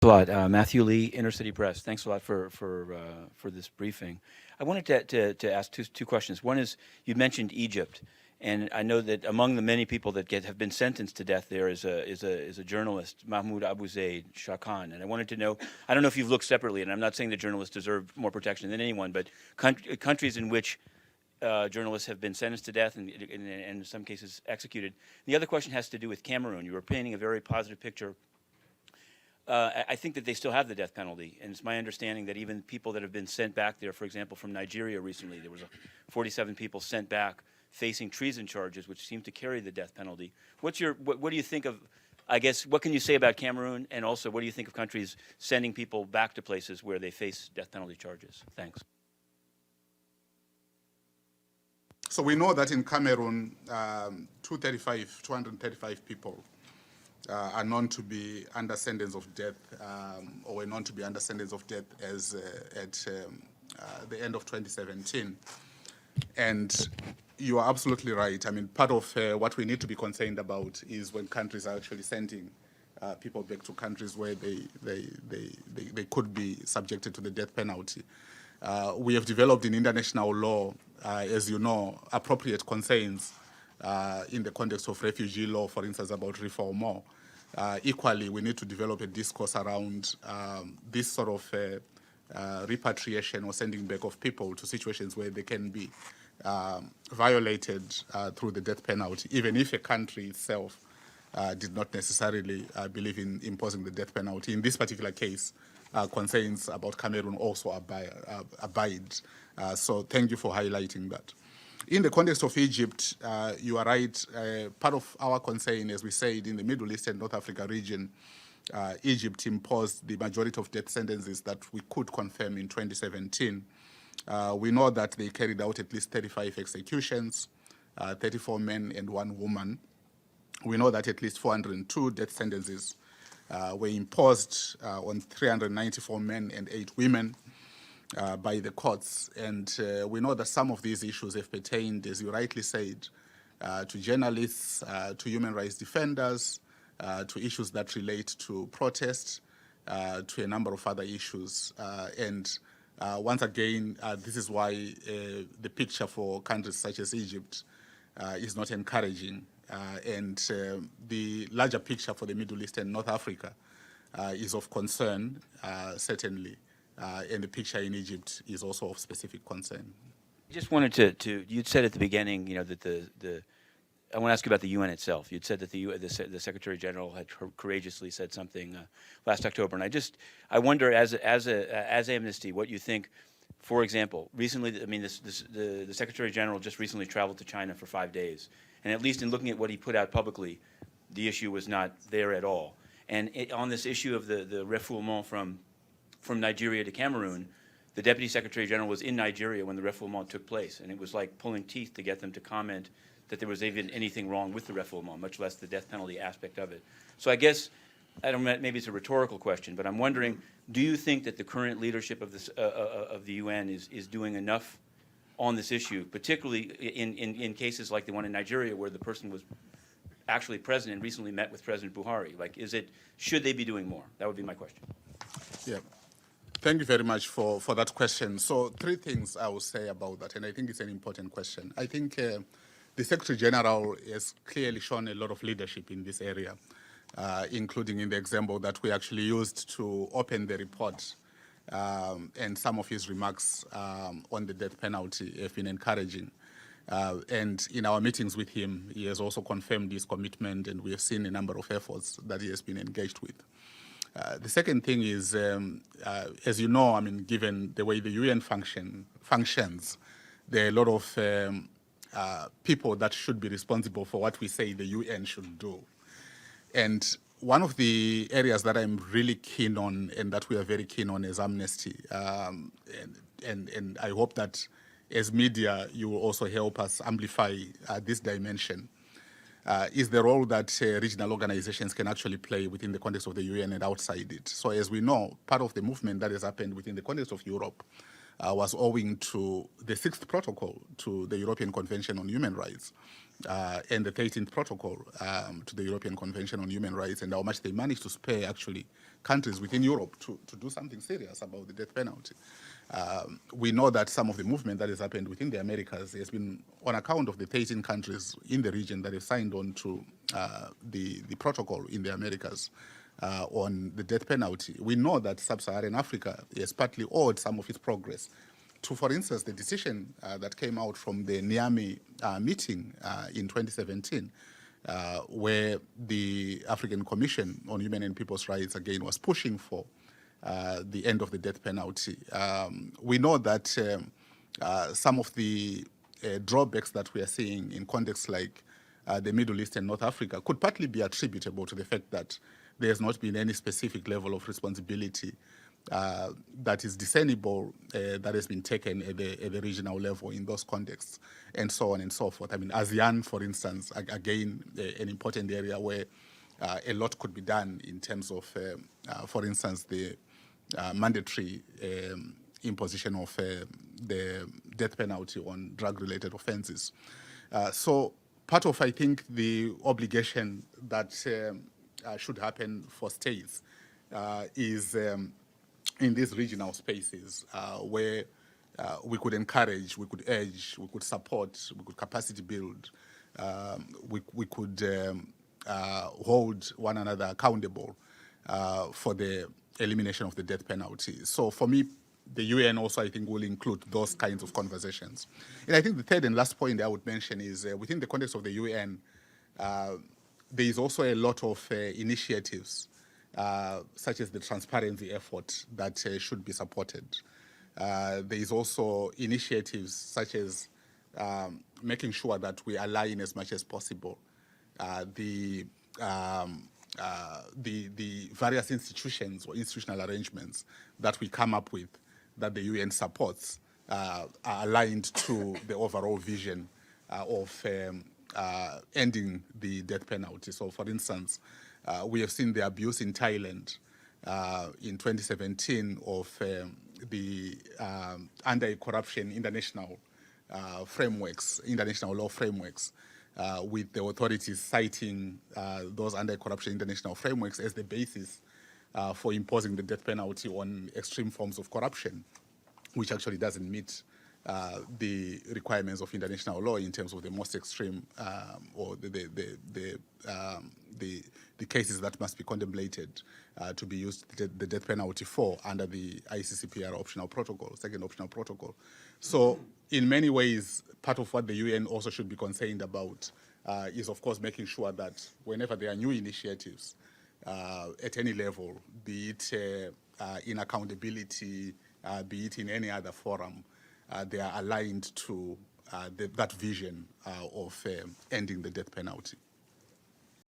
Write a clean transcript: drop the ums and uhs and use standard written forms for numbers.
A lot. Matthew Lee, Inner City Press. Thanks a lot for this briefing. I wanted to ask two questions. One is, you mentioned Egypt, and I know that among the many people that have been sentenced to death there is a journalist, Mahmoud Abu Zaid Shawkan. And I wanted to know, I don't know if you've looked separately, and I'm not saying that journalists deserve more protection than anyone, but countries in which journalists have been sentenced to death and in some cases executed. The other question has to do with Cameroon. You were painting a very positive picture. I think that they still have the death penalty, and it's my understanding that even people that have been sent back there, for example, from Nigeria recently, there was 47 people sent back facing treason charges, which seem to carry the death penalty. What do you think of, I guess, what can you say about Cameroon, and also what do you think of countries sending people back to places where they face death penalty charges? Thanks. So we know that in Cameroon, 235 people are known to be under sentence of death, or were known to be under sentence of death as at the end of 2017. And you are absolutely right. I mean, part of what we need to be concerned about is when countries are actually sending people back to countries where they could be subjected to the death penalty. We have developed in international law, as you know, appropriate concerns in the context of refugee law, for instance, about reform. Equally, we need to develop a discourse around this sort of repatriation or sending back of people to situations where they can be violated through the death penalty, even if a country itself did not necessarily believe in imposing the death penalty. In this particular case, concerns about Cameroon also abide. So thank you for highlighting that. In the context of Egypt, you are right. Part of our concern, as we said, in the Middle East and North Africa region, Egypt imposed the majority of death sentences that we could confirm in 2017. We know that they carried out at least 35 executions, 34 men and 1 woman. We know that at least 402 death sentences were imposed on 394 men and 8 women. By the courts, and we know that some of these issues have pertained, as you rightly said, to journalists, to human rights defenders, to issues that relate to protests, to a number of other issues. And once again, this is why the picture for countries such as Egypt is not encouraging. And the larger picture for the Middle East and North Africa is of concern, certainly. And the picture in Egypt is also of specific concern. I just wanted to you'd said at the beginning, you know, that I want to ask you about the UN itself. You'd said that the Secretary General had courageously said something last October, and I wonder, as Amnesty, what you think. For example, recently, I mean, the Secretary General just recently traveled to China for 5 days, and at least in looking at what he put out publicly, the issue was not there at all. And on this issue of the refoulement from Nigeria to Cameroon, the Deputy Secretary General was in Nigeria when the refoulement took place, and it was like pulling teeth to get them to comment that there was even anything wrong with the refoulement, much less the death penalty aspect of it. So I guess, I don't know, maybe it's a rhetorical question, but I'm wondering, do you think that the current leadership of the UN is doing enough on this issue, particularly in cases like the one in Nigeria where the person was actually president and recently met with President Buhari? Like, should they be doing more? That would be my question. Yeah. Thank you very much for that question. So 3 things I will say about that, and I think it's an important question. I think the Secretary General has clearly shown a lot of leadership in this area, including in the example that we actually used to open the report, and some of his remarks on the death penalty have been encouraging. And in our meetings with him, he has also confirmed his commitment, and we have seen a number of efforts that he has been engaged with. The second thing is, as you know, I mean, given the way the UN functions, there are a lot of people that should be responsible for what we say the UN should do. And one of the areas that I'm really keen on, and that we are very keen on as Amnesty, and I hope that as media you will also help us amplify this dimension, is the role that regional organizations can actually play within the context of the UN and outside it. So as we know, part of the movement that has happened within the context of Europe was owing to the 6th protocol to the European Convention on Human Rights and the 13th protocol to the European Convention on Human Rights, and how much they managed to spare actually countries within Europe to do something serious about the death penalty. We know that some of the movement that has happened within the Americas has been on account of the 13 countries in the region that have signed on to the protocol in the Americas on the death penalty. We know that sub-Saharan Africa has partly owed some of its progress to, for instance, the decision that came out from the Niamey meeting in 2017, where the African Commission on Human and People's Rights, again, was pushing for the end of the death penalty. We know that some of the drawbacks that we are seeing in contexts like the Middle East and North Africa could partly be attributable to the fact that there has not been any specific level of responsibility that is discernible that has been taken at the regional level in those contexts, and so on and so forth. I mean, ASEAN, for instance, again, an important area where a lot could be done in terms of, for instance, the mandatory imposition of the death penalty on drug-related offenses. So part of, I think, the obligation that should happen for states is in these regional spaces where we could encourage, we could urge, we could support, we could capacity build, we could hold one another accountable for the elimination of the death penalty. So for me, the UN also, I think, will include those kinds of conversations. And I think the third and last point I would mention is within the context of the UN, there is also a lot of initiatives such as the transparency effort that should be supported. There is also initiatives such as making sure that we align as much as possible the various institutions or institutional arrangements that we come up with that the UN supports are aligned to the overall vision of ending the death penalty. So, for instance, we have seen the abuse in Thailand in 2017 of the anti-corruption international frameworks, international law frameworks, with the authorities citing those anti-corruption international frameworks as the basis for imposing the death penalty on extreme forms of corruption, which actually doesn't meet the requirements of international law in terms of the most extreme or the cases that must be contemplated to be used the death penalty for under the ICCPR optional protocol, second optional protocol. So in many ways, part of what the UN also should be concerned about is, of course, making sure that whenever there are new initiatives at any level, be it in accountability, be it in any other forum, they are aligned to that vision of ending the death penalty.